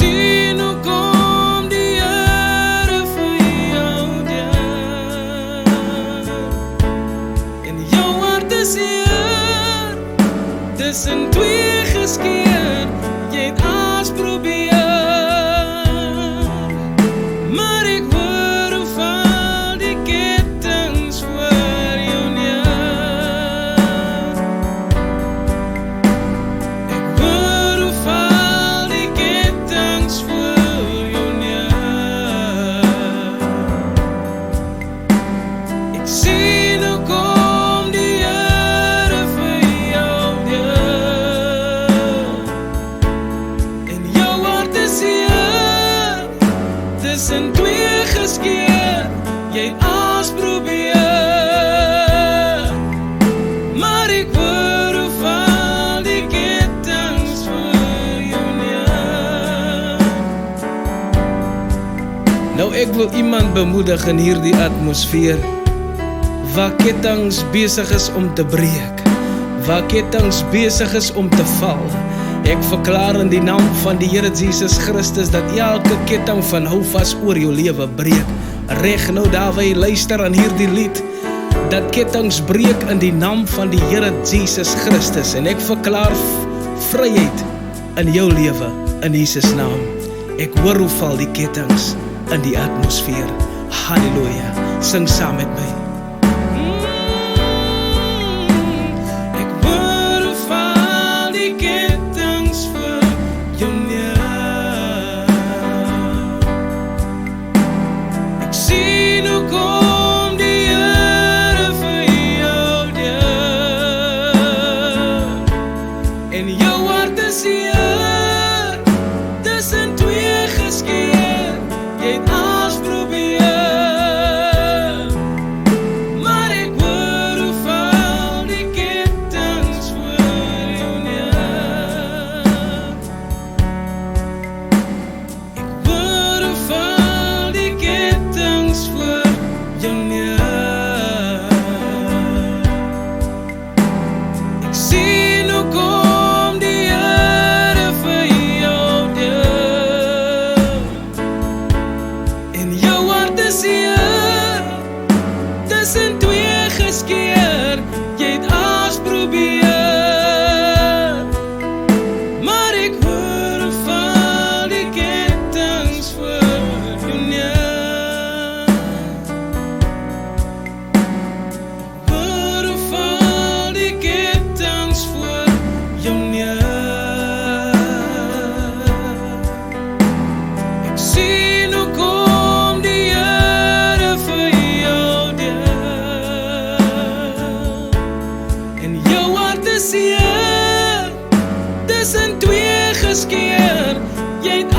sien hoe kom die Here vir jou deur. En jou hart is hier, tussen twee geskeer, jy het alles probeer. Maar ek hoor hoe val die kettinge voor jou neer. Ek hoor hoe val die kettinge voor jou neer. Ek sien hoe kom die Here vir jou deur. En jou hart is hier, tussen twee geskeer, jy het alles probeer. Maar ek hoor hoe val die kettinge voor jou neer. Nou ek wil iemand bemoedig in hierdie atmosfeer, waar kettinge besig is om te breek, waar kettinge besig is om te val. Ek verklaar in die naam van die Here Jesus Christus dat elke ketting van houvas oor jou lewe breek. Reg nou daar waar jy luister aan hierdie lied, dat kettinge breek in die naam van die Here Jesus Christus. En ek verklaar vryheid in jou lewe in Jesus naam. Ek hoor hoe val die kettinge in die atmosfeer. Halleluja. Sing saam met my. Ek hoor hoe val die kettinge voor jou neer. Ek sien hoe kom die Here vir jou deur. En jou hart is hier, tussen twee geskeer, jy het alles probeer. Maar ek hoor hoe val die kettinge voor jou neer. Ek hoor hoe val die kettinge voor jou neer. Ek sien hoe kom die Here vir jou deur. En jou hart is hier, tussen twee geskeer, jy het alles probeer. Maar ek hoor hoe val die kettinge voor jou neer. Hoor hoe val die kettinge voor jou neer. Ek sien hoe kom die Here vir jou deur. En jou hart is hier, tussen twee geskeer, jy het